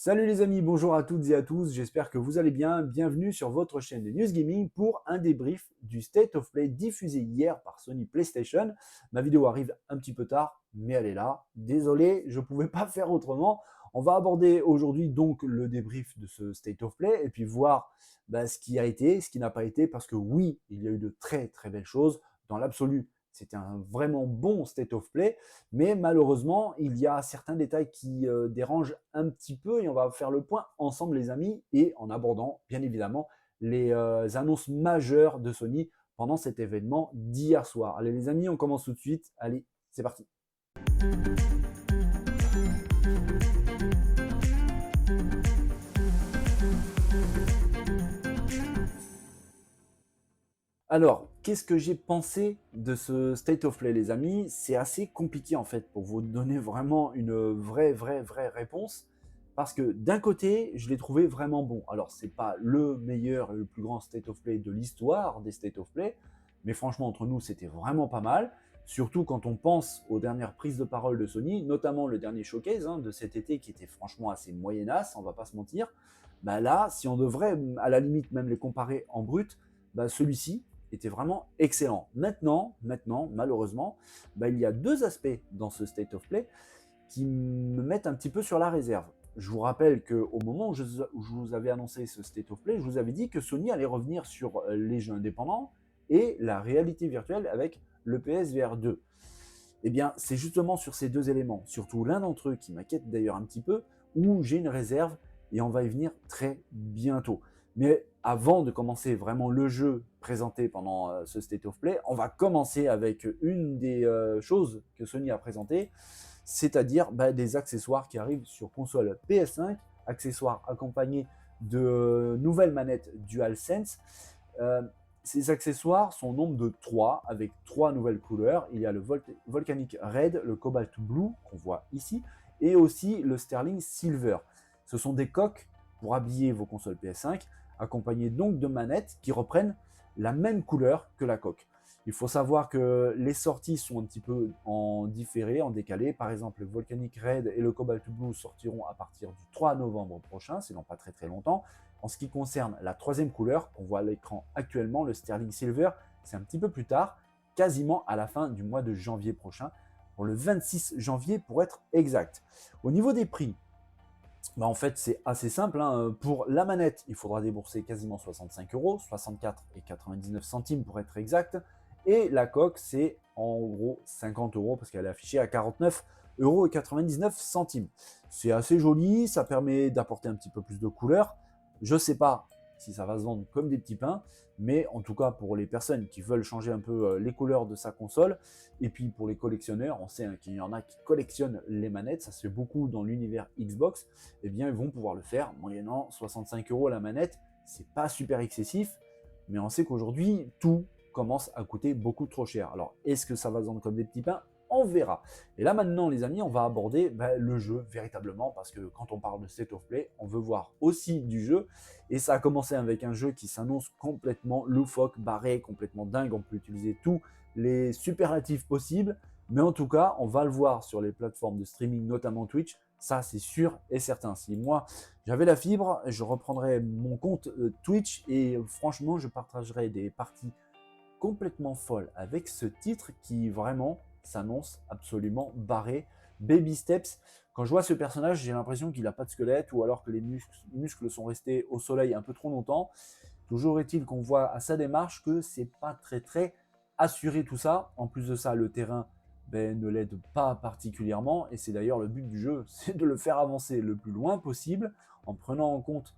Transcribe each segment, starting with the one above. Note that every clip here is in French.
Salut les amis, bonjour à toutes et à tous, j'espère que vous allez bien. Bienvenue sur votre chaîne de News Gaming pour un débrief du State of Play diffusé hier par Sony PlayStation. Ma vidéo arrive un petit peu tard, mais elle est là. Désolé, je ne pouvais pas faire autrement. On va aborder aujourd'hui donc le débrief de ce State of Play et puis voir ce qui a été, ce qui n'a pas été, parce que oui, il y a eu de très très belles choses. Dans l'absolu, c'était un vraiment bon State of Play, mais malheureusement, il y a certains détails qui dérangent un petit peu et on va faire le point ensemble les amis et en abordant bien évidemment les annonces majeures de Sony pendant cet événement d'hier soir. Allez les amis, on commence tout de suite. Allez, c'est parti. Alors, qu'est-ce que j'ai pensé de ce State of Play, les amis? C'est assez compliqué en fait pour vous donner vraiment une vraie réponse. Parce que d'un côté, je l'ai trouvé vraiment bon. Alors, c'est pas le meilleur et le plus grand State of Play de l'histoire des State of Play, mais franchement, entre nous, c'était vraiment pas mal. Surtout quand on pense aux dernières prises de parole de Sony, notamment le dernier showcase de cet été qui était franchement assez moyennasse, on va pas se mentir. Bah là, si on devrait à la limite même les comparer en brut, celui-ci, était vraiment excellent. Maintenant, malheureusement, il y a deux aspects dans ce State of Play qui me mettent un petit peu sur la réserve. Je vous rappelle qu'au moment où je vous avais annoncé ce State of Play, je vous avais dit que Sony allait revenir sur les jeux indépendants et la réalité virtuelle avec le PSVR 2. Eh bien, c'est justement sur ces deux éléments, surtout l'un d'entre eux qui m'inquiète d'ailleurs un petit peu, où j'ai une réserve et on va y venir très bientôt. Mais avant de commencer vraiment le jeu présenté pendant ce State of Play, on va commencer avec une des choses que Sony a présentées, c'est-à-dire des accessoires qui arrivent sur console PS5, accessoires accompagnés de nouvelles manettes DualSense. Euh, Ces accessoires sont au nombre de 3, avec 3 nouvelles couleurs. Il y a le Volcanic Red, le Cobalt Blue, qu'on voit ici, et aussi le Sterling Silver. Ce sont des coques pour habiller vos consoles PS5, accompagnées donc de manettes qui reprennent la même couleur que la coque. Il faut savoir que les sorties sont un petit peu en différé, en décalé. Par exemple, le Volcanic Red et le Cobalt Blue sortiront à partir du 3 novembre prochain, c'est dans pas très longtemps. En ce qui concerne la troisième couleur qu'on voit à l'écran actuellement, le Sterling Silver, c'est un petit peu plus tard, quasiment à la fin du mois de janvier prochain, pour le 26 janvier pour être exact. Au niveau des prix, en fait, c'est assez simple. Pour la manette, il faudra débourser quasiment 65 €, 64,99 centimes pour être exact. Et la coque, c'est en gros 50 € parce qu'elle est affichée à 49,99 €. C'est assez joli, ça permet d'apporter un petit peu plus de couleur. Je ne sais pas si ça va se vendre comme des petits pains, mais en tout cas pour les personnes qui veulent changer un peu les couleurs de sa console, et puis pour les collectionneurs, on sait qu'il y en a qui collectionnent les manettes, ça se fait beaucoup dans l'univers Xbox, eh bien ils vont pouvoir le faire moyennant 65 € la manette. C'est pas super excessif, mais on sait qu'aujourd'hui tout commence à coûter beaucoup trop cher. Alors est-ce que ça va se vendre comme des petits pains? On verra. Et là maintenant les amis, on va aborder le jeu véritablement, parce que quand on parle de State of Play, on veut voir aussi du jeu, et ça a commencé avec un jeu qui s'annonce complètement loufoque, barré, complètement dingue. On peut utiliser tous les superlatifs possibles, mais en tout cas on va le voir sur les plateformes de streaming, notamment Twitch. Ça c'est sûr et certain. Si moi j'avais la fibre, je reprendrais mon compte Twitch et franchement je partagerais des parties complètement folles avec ce titre qui vraiment s'annonce absolument barré. Baby Steps, quand je vois ce personnage, j'ai l'impression qu'il n'a pas de squelette, ou alors que les muscles sont restés au soleil un peu trop longtemps. Toujours est-il qu'on voit à sa démarche que c'est pas très assuré tout ça. En plus de ça, le terrain ne l'aide pas particulièrement, et c'est d'ailleurs le but du jeu, c'est de le faire avancer le plus loin possible en prenant en compte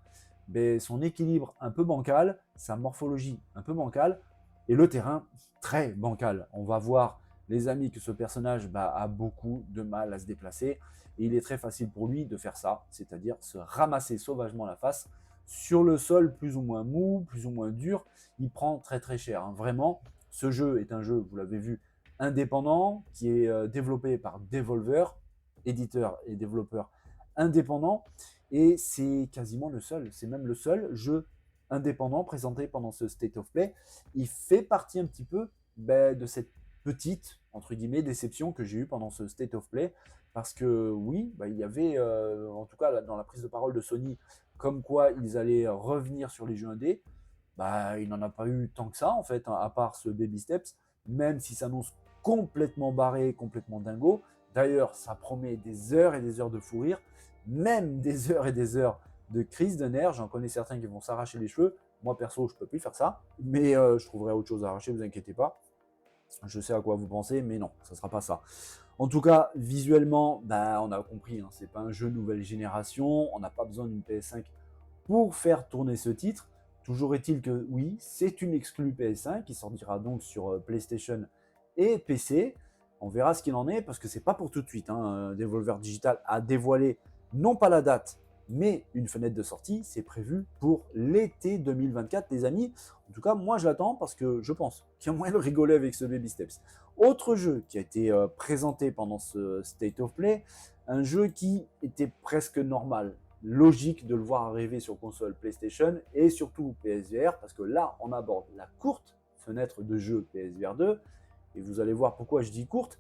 son équilibre un peu bancal, sa morphologie un peu bancale, et le terrain très bancal. On va voir, les amis, que ce personnage a beaucoup de mal à se déplacer, et il est très facile pour lui de faire ça, c'est-à-dire se ramasser sauvagement la face sur le sol plus ou moins mou, plus ou moins dur. Il prend très cher. Vraiment, ce jeu est un jeu, vous l'avez vu, indépendant, qui est développé par Devolver, éditeur et développeur indépendant, et c'est quasiment le seul, c'est même le seul jeu indépendant présenté pendant ce State of Play. Il fait partie un petit peu de cette petite, entre guillemets, déception que j'ai eue pendant ce State of Play, parce que oui, bah, il y avait, en tout cas dans la prise de parole de Sony, comme quoi ils allaient revenir sur les jeux indés. Bah, il n'en a pas eu tant que ça, en fait, hein, à part ce Baby Steps, même si ça s'annonce complètement barré, complètement dingo. D'ailleurs, ça promet des heures et des heures de fou rire, même des heures et des heures de crise de nerfs. J'en connais certains qui vont s'arracher les cheveux. Moi, perso, je ne peux plus faire ça, mais je trouverai autre chose à arracher, ne vous inquiétez pas. Je sais à quoi vous pensez, mais non, ça ne sera pas ça. En tout cas, visuellement, bah, on a compris, hein, c'est pas un jeu nouvelle génération, on n'a pas besoin d'une PS5 pour faire tourner ce titre. Toujours est-il que oui, c'est une exclue PS5 qui sortira donc sur PlayStation et PC. On verra ce qu'il en est parce que c'est pas pour tout de suite, hein. Devolver Digital a dévoilé non pas la date, mais une fenêtre de sortie. C'est prévu pour l'été 2024, les amis. En tout cas, moi je l'attends parce que je pense qu'il y a moyen de rigoler avec ce Baby Steps. Autre jeu qui a été présenté pendant ce State of Play, un jeu qui était presque normal, logique de le voir arriver sur console PlayStation et surtout PSVR, parce que là, on aborde la courte fenêtre de jeu PSVR 2, et vous allez voir pourquoi je dis courte.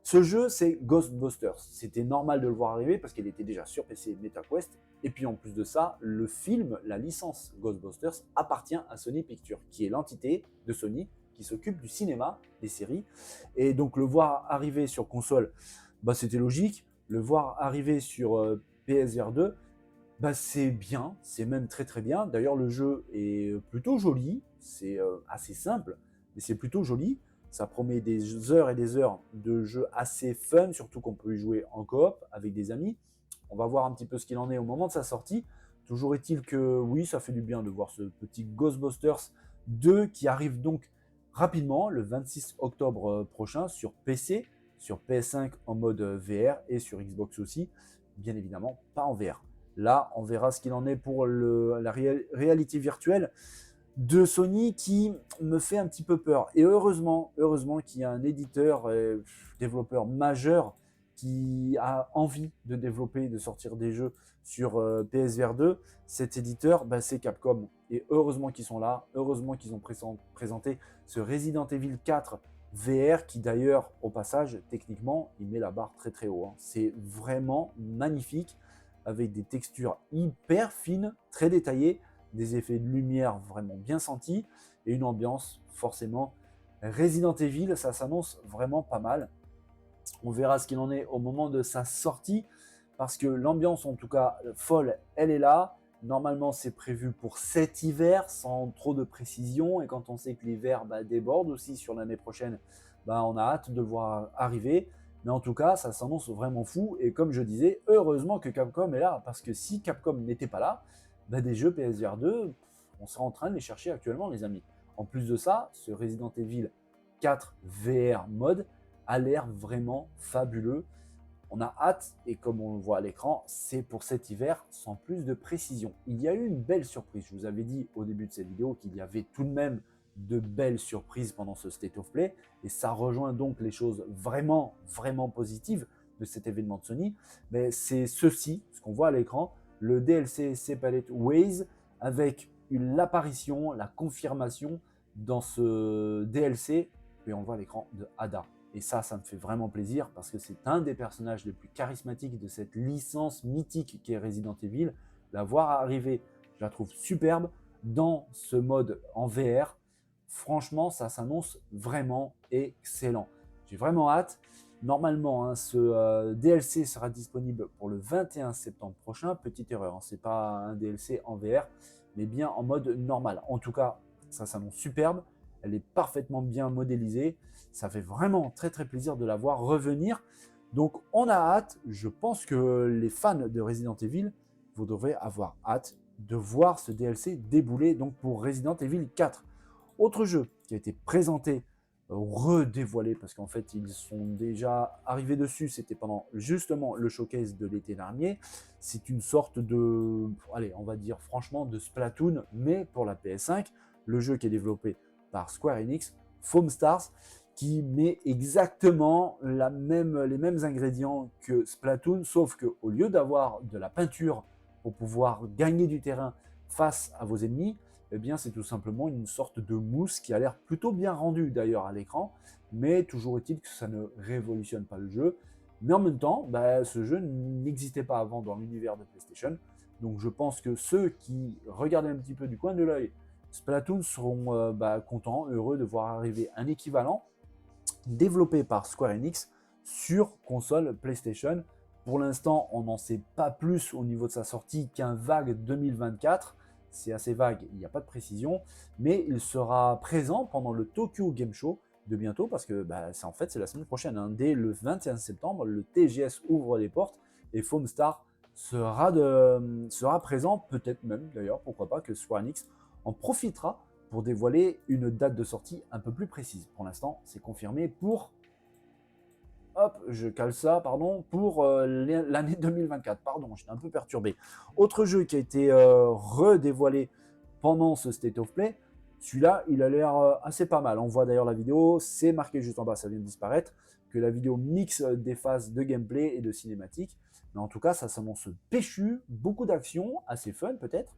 Ce jeu, c'est Ghostbusters. C'était normal de le voir arriver parce qu'il était déjà sur PC et MetaQuest. Et puis en plus de ça, le film, la licence Ghostbusters appartient à Sony Pictures, qui est l'entité de Sony qui s'occupe du cinéma, des séries. Et donc le voir arriver sur console, bah, c'était logique. Le voir arriver sur PSVR 2, bah, c'est bien, c'est même très très bien. D'ailleurs, le jeu est plutôt joli, c'est assez simple, mais c'est plutôt joli. Ça promet des heures et des heures de jeu assez fun, surtout qu'on peut y jouer en coop avec des amis. On va voir un petit peu ce qu'il en est au moment de sa sortie. Toujours est-il que oui, ça fait du bien de voir ce petit Ghostbusters 2 qui arrive donc rapidement le 26 octobre prochain sur PC, sur PS5 en mode VR et sur Xbox aussi, bien évidemment pas en VR. Là, on verra ce qu'il en est pour la réalité virtuelle de Sony qui me fait un petit peu peur. Et heureusement qu'il y a un éditeur, développeur majeur qui a envie de développer, de sortir des jeux sur PSVR 2. Cet éditeur, bah, c'est Capcom. Et heureusement qu'ils sont là, heureusement qu'ils ont présenté ce Resident Evil 4 VR qui d'ailleurs, au passage, techniquement, il met la barre très très haut, hein. C'est vraiment magnifique avec des textures hyper fines, très détaillées, des effets de lumière vraiment bien sentis et une ambiance forcément Resident Evil. Ça s'annonce vraiment pas mal. On verra ce qu'il en est au moment de sa sortie parce que l'ambiance, en tout cas folle, elle est là. Normalement, c'est prévu pour cet hiver sans trop de précision. Et quand on sait que l'hiver déborde aussi sur l'année prochaine, on a hâte de le voir arriver. Mais en tout cas, ça s'annonce vraiment fou. Et comme je disais, heureusement que Capcom est là. Parce que si Capcom n'était pas là, des jeux PSVR 2, on serait en train de les chercher actuellement, les amis. En plus de ça, ce Resident Evil 4 VR mode a l'air vraiment fabuleux. On a hâte, et comme on le voit à l'écran, c'est pour cet hiver sans plus de précision. Il y a eu une belle surprise. Je vous avais dit au début de cette vidéo qu'il y avait tout de même de belles surprises pendant ce State of Play, et ça rejoint donc les choses vraiment, vraiment positives de cet événement de Sony. Mais c'est ceci, ce qu'on voit à l'écran, le DLC Separate Ways, avec l'apparition, la confirmation dans ce DLC, et on le voit à l'écran, de Ada. Et ça me fait vraiment plaisir parce que c'est un des personnages les plus charismatiques de cette licence mythique qui est Resident Evil. La voir arriver, je la trouve superbe dans ce mode en VR. Franchement, ça s'annonce vraiment excellent. J'ai vraiment hâte. Normalement, hein, ce DLC sera disponible pour le 21 septembre prochain. Petite erreur, hein, ce n'est pas un DLC en VR, mais bien en mode normal. En tout cas, ça s'annonce superbe. Elle est parfaitement bien modélisée. Ça fait vraiment très très plaisir de la voir revenir. Donc on a hâte. Je pense que les fans de Resident Evil, vous devrez avoir hâte de voir ce DLC débouler donc pour Resident Evil 4. Autre jeu qui a été présenté, redévoilé, parce qu'en fait ils sont déjà arrivés dessus, c'était pendant justement le showcase de l'été dernier. C'est une sorte de, allez, on va dire franchement de Splatoon, mais pour la PS5. Le jeu qui est développé par Square Enix, Foam Stars, qui met exactement les mêmes ingrédients que Splatoon, sauf qu'au lieu d'avoir de la peinture pour pouvoir gagner du terrain face à vos ennemis, eh bien c'est tout simplement une sorte de mousse qui a l'air plutôt bien rendue d'ailleurs à l'écran, mais toujours est-il que ça ne révolutionne pas le jeu. Mais en même temps, bah, ce jeu n'existait pas avant dans l'univers de PlayStation. Donc je pense que ceux qui regardaient un petit peu du coin de l'œil Splatoon seront contents, heureux de voir arriver un équivalent développé par Square Enix sur console PlayStation. Pour l'instant, on n'en sait pas plus au niveau de sa sortie qu'un vague 2024. C'est assez vague, il n'y a pas de précision, mais il sera présent pendant le Tokyo Game Show de bientôt parce que c'est en fait c'est la semaine prochaine. Hein. Dès le 21 septembre, le TGS ouvre les portes et Foamstar sera présent, peut-être même d'ailleurs, pourquoi pas, que Square Enix en profitera pour dévoiler une date de sortie un peu plus précise. Pour l'instant, c'est confirmé pour, hop, je cale ça, pardon, pour l'année 2024. Pardon, j'étais un peu perturbé. Autre jeu qui a été redévoilé pendant ce State of Play, celui-là, il a l'air assez pas mal. On voit d'ailleurs la vidéo, c'est marqué juste en bas, ça vient de disparaître, que la vidéo mixe des phases de gameplay et de cinématique. Mais en tout cas, ça s'annonce péchu, beaucoup d'action, assez fun peut-être.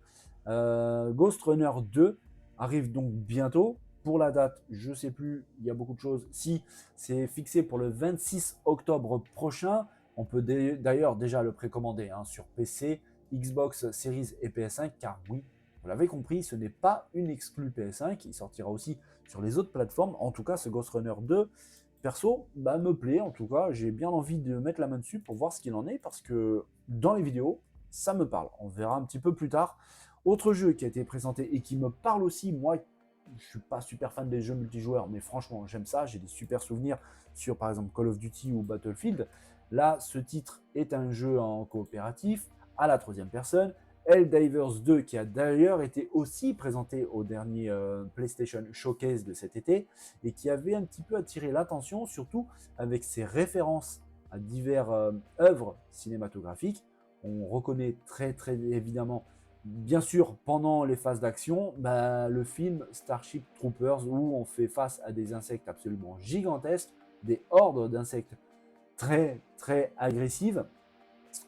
Ghost Runner 2 arrive donc bientôt. Pour la date, je ne sais plus, il y a beaucoup de choses. Si c'est fixé pour le 26 octobre prochain, on peut d'ailleurs déjà le précommander sur PC, Xbox Series et PS5, car oui, vous l'avez compris, ce n'est pas une exclue PS5, il sortira aussi sur les autres plateformes. En tout cas, ce Ghost Runner 2, perso, me plaît. En tout cas, j'ai bien envie de mettre la main dessus pour voir ce qu'il en est, parce que dans les vidéos, ça me parle. On verra un petit peu plus tard. Autre jeu qui a été présenté et qui me parle aussi, moi, je suis pas super fan des jeux multijoueurs, mais franchement, j'aime ça. J'ai des super souvenirs sur, par exemple, Call of Duty ou Battlefield. Là, ce titre est un jeu en coopératif, à la troisième personne. Helldivers 2, qui a d'ailleurs été aussi présenté au dernier PlayStation Showcase de cet été, et qui avait un petit peu attiré l'attention, surtout avec ses références à diverses œuvres cinématographiques. On reconnaît très très évidemment, bien sûr, pendant les phases d'action, le film Starship Troopers, où on fait face à des insectes absolument gigantesques, des hordes d'insectes très très agressives.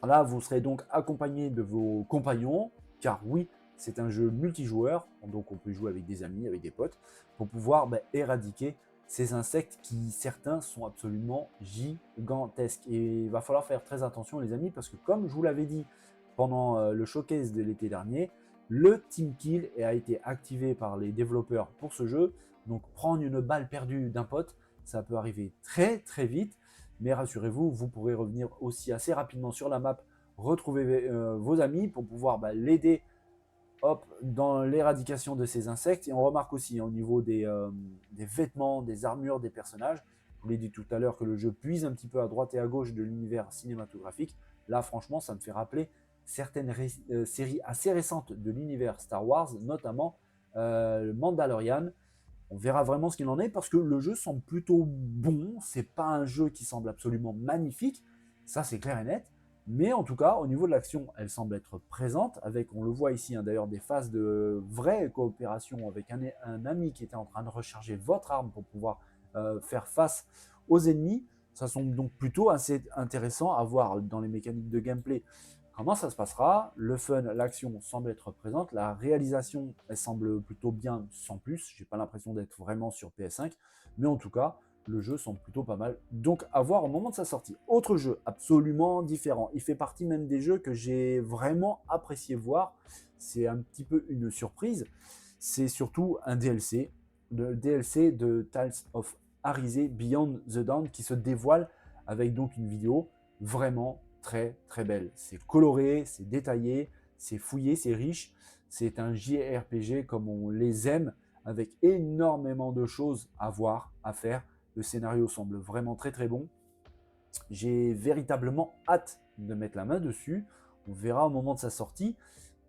Là, vous serez donc accompagné de vos compagnons, car oui, c'est un jeu multijoueur, donc on peut jouer avec des amis, avec des potes, pour pouvoir éradiquer ces insectes qui, certains, sont absolument gigantesques. Et il va falloir faire très attention, les amis, parce que comme je vous l'avais dit pendant le showcase de l'été dernier, le Team Kill a été activé par les développeurs pour ce jeu. Donc prendre une balle perdue d'un pote, ça peut arriver très très vite. Mais rassurez-vous, vous pourrez revenir aussi assez rapidement sur la map, retrouver vos amis pour pouvoir l'aider dans l'éradication de ces insectes. Et on remarque aussi au niveau des vêtements, des armures des personnages. Je vous l'ai dit tout à l'heure que le jeu puise un petit peu à droite et à gauche de l'univers cinématographique. Là, franchement, ça me fait rappeler certaines séries assez récentes de l'univers Star Wars, notamment le Mandalorian. On verra vraiment ce qu'il en est parce que le jeu semble plutôt bon. C'est pas un jeu qui semble absolument magnifique, ça c'est clair et net. Mais en tout cas, au niveau de l'action, elle semble être présente. Avec, on le voit ici d'ailleurs, des phases de vraie coopération avec un ami qui était en train de recharger votre arme pour pouvoir faire face aux ennemis. Ça semble donc plutôt assez intéressant à voir dans les mécaniques de gameplay. Comment ça se passera? Le fun, l'action semble être présente. La réalisation, elle semble plutôt bien sans plus. J'ai pas l'impression d'être vraiment sur PS5. Mais en tout cas, le jeu semble plutôt pas mal. Donc à voir au moment de sa sortie. Autre jeu absolument différent. Il fait partie même des jeux que j'ai vraiment apprécié voir. C'est un petit peu une surprise. C'est surtout un DLC. Le DLC de Tales of Arise Beyond the Dawn qui se dévoile avec donc une vidéo vraiment très très belle. C'est coloré, c'est détaillé, c'est fouillé, c'est riche. C'est un JRPG comme on les aime, avec énormément de choses à voir, à faire. Le scénario semble vraiment très très bon. J'ai véritablement hâte de mettre la main dessus. On verra au moment de sa sortie,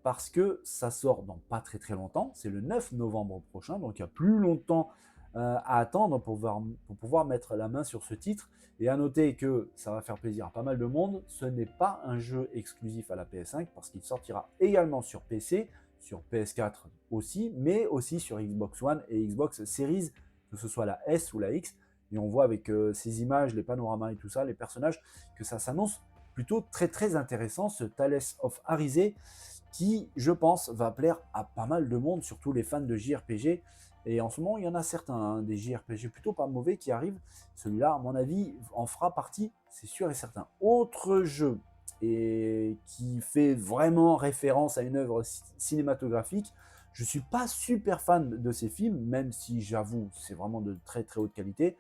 parce que ça sort dans pas très très longtemps. C'est le 9 novembre prochain, donc il y a plus longtemps à attendre pour pouvoir mettre la main sur ce titre. Et à noter que ça va faire plaisir à pas mal de monde, ce n'est pas un jeu exclusif à la PS5 parce qu'il sortira également sur PC, sur PS4 aussi, mais aussi sur Xbox One et Xbox Series, que ce soit la S ou la X. Et on voit avec ces images, les panoramas et tout ça, les personnages, que ça s'annonce plutôt très très intéressant, ce Tales of Arise, qui, je pense, va plaire à pas mal de monde, surtout les fans de JRPG. Et en ce moment, il y en a certains, hein, des JRPG plutôt pas mauvais qui arrivent. Celui-là, à mon avis, en fera partie, c'est sûr et certain. Autre jeu et qui fait vraiment référence à une œuvre cinématographique. Je ne suis pas super fan de ces films, même si j'avoue, c'est vraiment de très très haute qualité.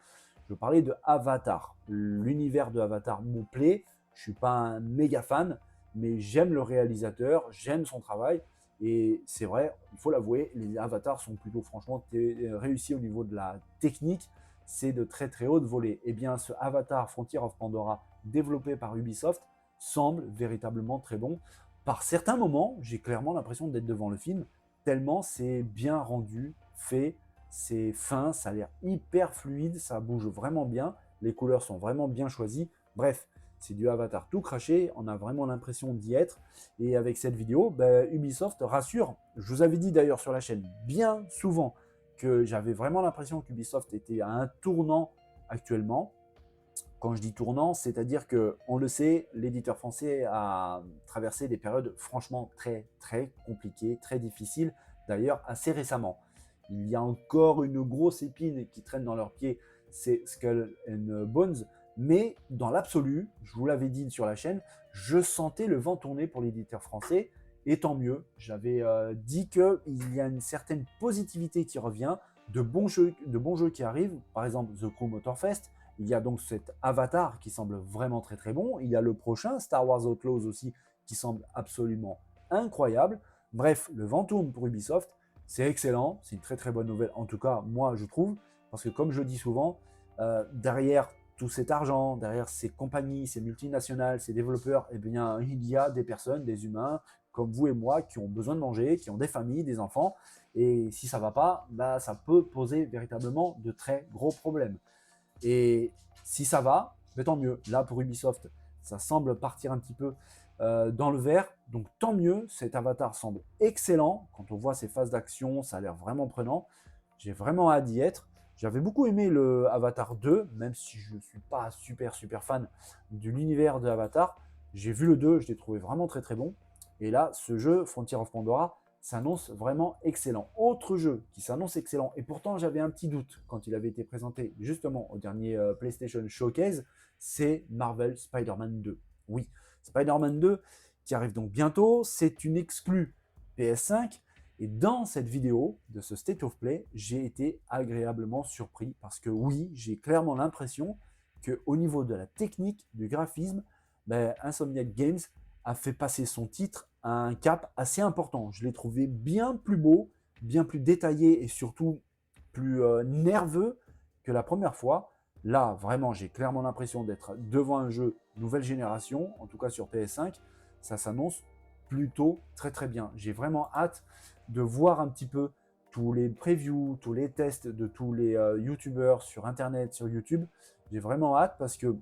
Je parlais de Avatar. L'univers de Avatar me plaît. Je ne suis pas un méga fan, mais j'aime le réalisateur, j'aime son travail. Et c'est vrai, il faut l'avouer, les avatars sont plutôt franchement réussis au niveau de la technique. C'est de très très haute volée. Et bien, ce Avatar Frontier of Pandora, développé par Ubisoft, semble véritablement très bon. Par certains moments, j'ai clairement l'impression d'être devant le film, tellement c'est bien rendu, fait, c'est fin, ça a l'air hyper fluide, ça bouge vraiment bien, les couleurs sont vraiment bien choisies. Bref, c'est du Avatar tout craché, on a vraiment l'impression d'y être. Et avec cette vidéo, Ubisoft rassure. Je vous avais dit d'ailleurs sur la chaîne bien souvent que j'avais vraiment l'impression qu'Ubisoft était à un tournant actuellement. Quand je dis tournant, c'est-à-dire que, on le sait, l'éditeur français a traversé des périodes franchement très très compliquées, très difficiles, d'ailleurs assez récemment. Il y a encore une grosse épine qui traîne dans leurs pieds, c'est Skull and Bones, mais dans l'absolu, je vous l'avais dit sur la chaîne, je sentais le vent tourner pour l'éditeur français, et tant mieux. J'avais dit qu'il y a une certaine positivité qui revient, de bons jeux qui arrivent, par exemple The Crew Motorfest. Il y a donc cet Avatar qui semble vraiment très très bon. Il y a le prochain, Star Wars Outlaws aussi, qui semble absolument incroyable. Bref, le vent tourne pour Ubisoft. C'est excellent, c'est une très très bonne nouvelle. En tout cas, moi je trouve, parce que comme je dis souvent, derrière tout cet argent, derrière ces compagnies, ces multinationales, ces développeurs, eh bien, il y a des personnes, des humains comme vous et moi qui ont besoin de manger, qui ont des familles, des enfants. Et si ça ne va pas, ça peut poser véritablement de très gros problèmes. Et si ça va, tant mieux. Là, pour Ubisoft, ça semble partir un petit peu dans le vert. Donc, tant mieux. Cet avatar semble excellent. Quand on voit ces phases d'action, ça a l'air vraiment prenant. J'ai vraiment hâte d'y être. J'avais beaucoup aimé le Avatar 2, même si je ne suis pas super super fan de l'univers de Avatar. J'ai vu le 2, je l'ai trouvé vraiment très très bon. Et là, ce jeu, Frontier of Pandora, s'annonce vraiment excellent. Autre jeu qui s'annonce excellent, et pourtant j'avais un petit doute quand il avait été présenté justement au dernier PlayStation Showcase, c'est Marvel Spider-Man 2. Oui, Spider-Man 2 qui arrive donc bientôt, c'est une exclue PS5, et dans cette vidéo de ce State of Play, j'ai été agréablement surpris parce que oui, j'ai clairement l'impression qu'au niveau de la technique, du graphisme, Insomniac Games a fait passer son titre à un cap assez important. Je l'ai trouvé bien plus beau, bien plus détaillé et surtout plus nerveux que la première fois. Là, vraiment, j'ai clairement l'impression d'être devant un jeu nouvelle génération, en tout cas sur PS5. Ça s'annonce plutôt très très bien. J'ai vraiment hâte de voir un petit peu tous les previews, tous les tests de tous les youtubeurs sur Internet, sur YouTube. J'ai vraiment hâte parce que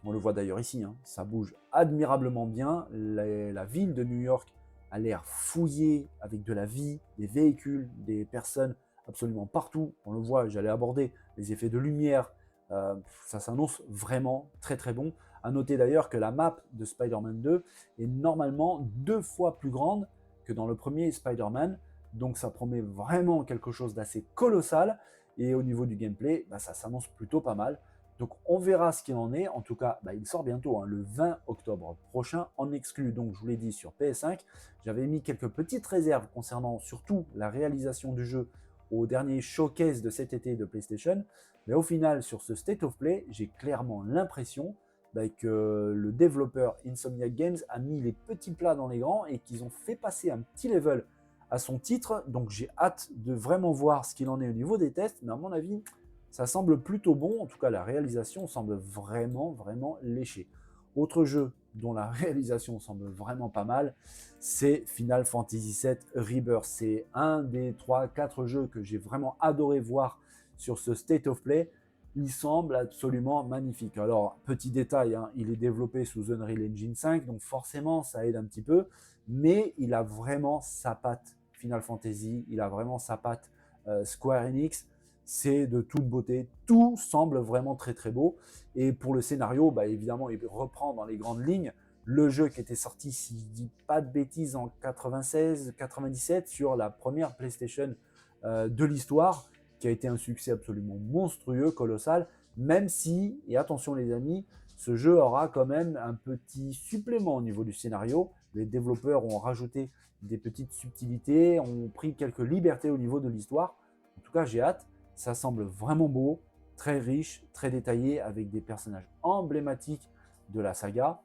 on le voit d'ailleurs ici, hein, ça bouge admirablement bien. La ville de New York a l'air fouillée avec de la vie, des véhicules, des personnes absolument partout. On le voit, j'allais aborder les effets de lumière. Ça s'annonce vraiment très très bon. À noter d'ailleurs que la map de Spider-Man 2 est normalement 2 fois plus grande que dans le premier Spider-Man. Donc ça promet vraiment quelque chose d'assez colossal. Et au niveau du gameplay, ça s'annonce plutôt pas mal. Donc on verra ce qu'il en est. En tout cas, il sort bientôt, hein, le 20 octobre prochain, en exclu. Donc je vous l'ai dit sur PS5. J'avais mis quelques petites réserves concernant surtout la réalisation du jeu au dernier showcase de cet été de PlayStation. Mais au final, sur ce State of Play, j'ai clairement l'impression que le développeur Insomniac Games a mis les petits plats dans les grands et qu'ils ont fait passer un petit level à son titre. Donc j'ai hâte de vraiment voir ce qu'il en est au niveau des tests. Mais à mon avis, ça semble plutôt bon, en tout cas la réalisation semble vraiment, vraiment léchée. Autre jeu dont la réalisation semble vraiment pas mal, c'est Final Fantasy VII Rebirth. C'est un des 3-4 jeux que j'ai vraiment adoré voir sur ce State of Play. Il semble absolument magnifique. Alors, petit détail, hein, il est développé sous Unreal Engine 5, donc forcément ça aide un petit peu, mais il a vraiment sa patte Final Fantasy, il a vraiment sa patte Square Enix. C'est de toute beauté, tout semble vraiment très très beau. Et pour le scénario, évidemment, il reprend dans les grandes lignes le jeu qui était sorti, si je dis pas de bêtises, en 96-97 sur la première PlayStation de l'histoire, qui a été un succès absolument monstrueux, colossal, même si, et attention les amis, ce jeu aura quand même un petit supplément au niveau du scénario. Les développeurs ont rajouté des petites subtilités, ont pris quelques libertés au niveau de l'histoire. En tout cas, j'ai hâte. Ça semble vraiment beau, très riche, très détaillé, avec des personnages emblématiques de la saga.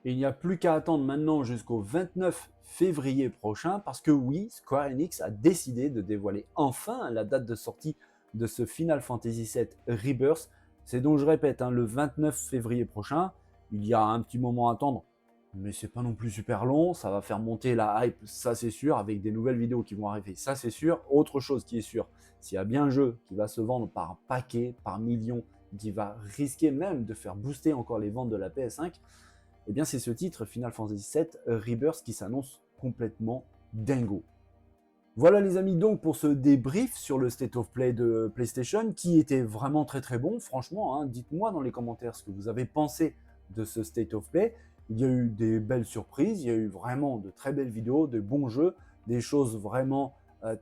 Et il n'y a plus qu'à attendre maintenant jusqu'au 29 février prochain, parce que oui, Square Enix a décidé de dévoiler enfin la date de sortie de ce Final Fantasy VII Rebirth. C'est donc, je répète, le 29 février prochain. Il y a un petit moment à attendre, mais c'est pas non plus super long. Ça va faire monter la hype, ça c'est sûr, avec des nouvelles vidéos qui vont arriver, ça c'est sûr. Autre chose qui est sûr, s'il y a bien un jeu qui va se vendre par paquet, par millions, qui va risquer même de faire booster encore les ventes de la PS5, eh bien c'est ce titre, Final Fantasy VII Rebirth, qui s'annonce complètement dingo. Voilà les amis donc pour ce débrief sur le State of Play de PlayStation, qui était vraiment très très bon, franchement. Dites-moi dans les commentaires ce que vous avez pensé de ce State of Play. Il y a eu des belles surprises, il y a eu vraiment de très belles vidéos, de bons jeux, des choses vraiment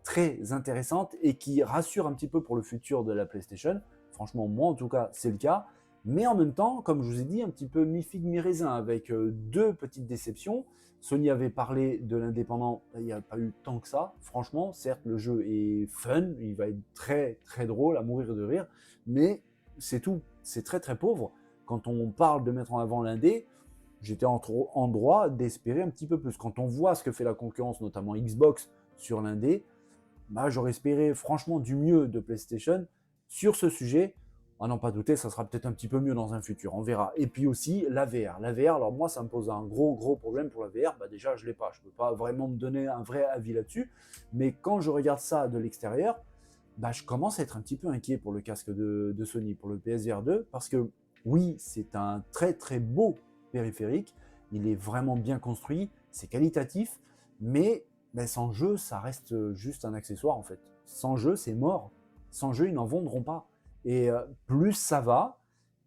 très intéressantes et qui rassurent un petit peu pour le futur de la PlayStation. Franchement, moi en tout cas, c'est le cas. Mais en même temps, comme je vous ai dit, un petit peu mi-figue, mi-raisin, avec deux petites déceptions. Sony avait parlé de l'indépendant, il n'y a pas eu tant que ça. Franchement, certes, le jeu est fun, il va être très très drôle, à mourir de rire, mais c'est tout. C'est très très pauvre. Quand on parle de mettre en avant l'indé, j'étais en droit d'espérer un petit peu plus. Quand on voit ce que fait la concurrence, notamment Xbox, sur l'indé, j'aurais espéré franchement du mieux de PlayStation sur ce sujet. À n'en pas douter, ça sera peut-être un petit peu mieux dans un futur, on verra. Et puis aussi la VR. La VR, alors moi, ça me pose un gros problème pour la VR. Déjà, je ne l'ai pas. Je ne peux pas vraiment me donner un vrai avis là-dessus. Mais quand je regarde ça de l'extérieur, je commence à être un petit peu inquiet pour le casque de Sony, pour le PSVR 2, parce que oui, c'est un très très beau périphérique. Il est vraiment bien construit, c'est qualitatif, mais sans jeu, ça reste juste un accessoire en fait. Sans jeu, c'est mort. Sans jeu, ils n'en vendront pas. Et plus ça va,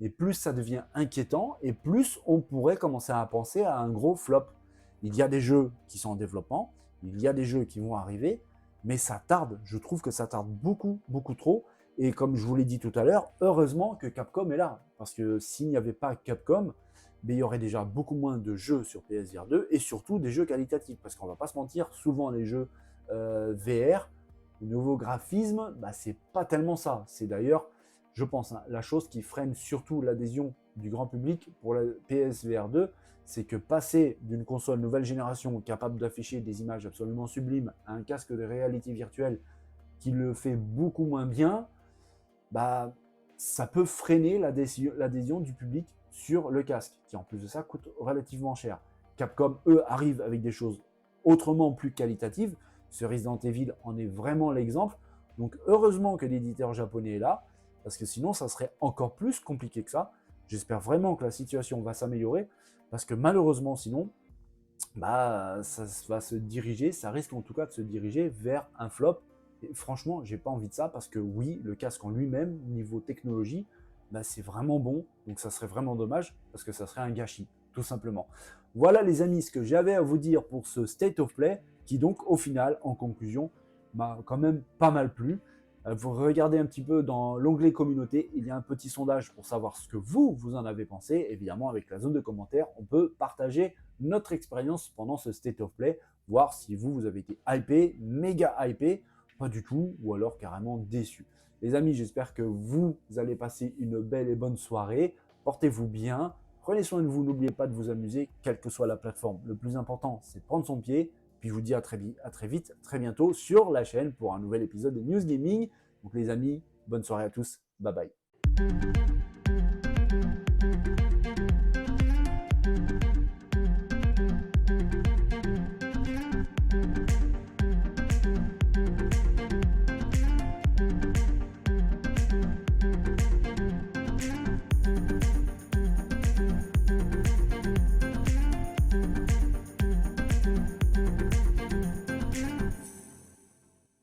et plus ça devient inquiétant, et plus on pourrait commencer à penser à un gros flop. Il y a des jeux qui sont en développement, il y a des jeux qui vont arriver, mais ça tarde. Je trouve que ça tarde beaucoup trop. Et comme je vous l'ai dit tout à l'heure, heureusement que Capcom est là. Parce que s'il n'y avait pas Capcom, il y aurait déjà beaucoup moins de jeux sur PSVR 2, et surtout des jeux qualitatifs. Parce qu'on ne va pas se mentir, souvent les jeux VR, le nouveau graphisme, c'est pas tellement ça. C'est d'ailleurs, je pense, la chose qui freine surtout l'adhésion du grand public pour la PSVR 2, c'est que passer d'une console nouvelle génération capable d'afficher des images absolument sublimes à un casque de réalité virtuelle qui le fait beaucoup moins bien, ça peut freiner l'adhésion du public sur le casque, qui en plus de ça coûte relativement cher. Capcom, eux, arrivent avec des choses autrement plus qualitatives. Ce Resident Evil en est vraiment l'exemple. Donc heureusement que l'éditeur japonais est là, parce que sinon ça serait encore plus compliqué que ça. J'espère vraiment que la situation va s'améliorer, parce que malheureusement sinon, ça va se diriger, ça risque en tout cas de se diriger vers un flop. Et franchement, j'ai pas envie de ça, parce que oui, le casque en lui-même, niveau technologie, c'est vraiment bon. Donc ça serait vraiment dommage, parce que ça serait un gâchis, tout simplement. Voilà les amis, ce que j'avais à vous dire pour ce State of Play, qui donc au final, en conclusion, m'a quand même pas mal plu. Vous regardez un petit peu dans l'onglet communauté, il y a un petit sondage pour savoir ce que vous en avez pensé. Évidemment, avec la zone de commentaires, on peut partager notre expérience pendant ce State of Play, voir si vous avez été hypé, méga hypé, pas du tout, ou alors carrément déçu. Les amis, j'espère que vous allez passer une belle et bonne soirée. Portez-vous bien, prenez soin de vous, n'oubliez pas de vous amuser, quelle que soit la plateforme. Le plus important, c'est de prendre son pied. Puis je vous dis à très vite, très bientôt sur la chaîne pour un nouvel épisode de News Gaming. Donc les amis, bonne soirée à tous, bye bye.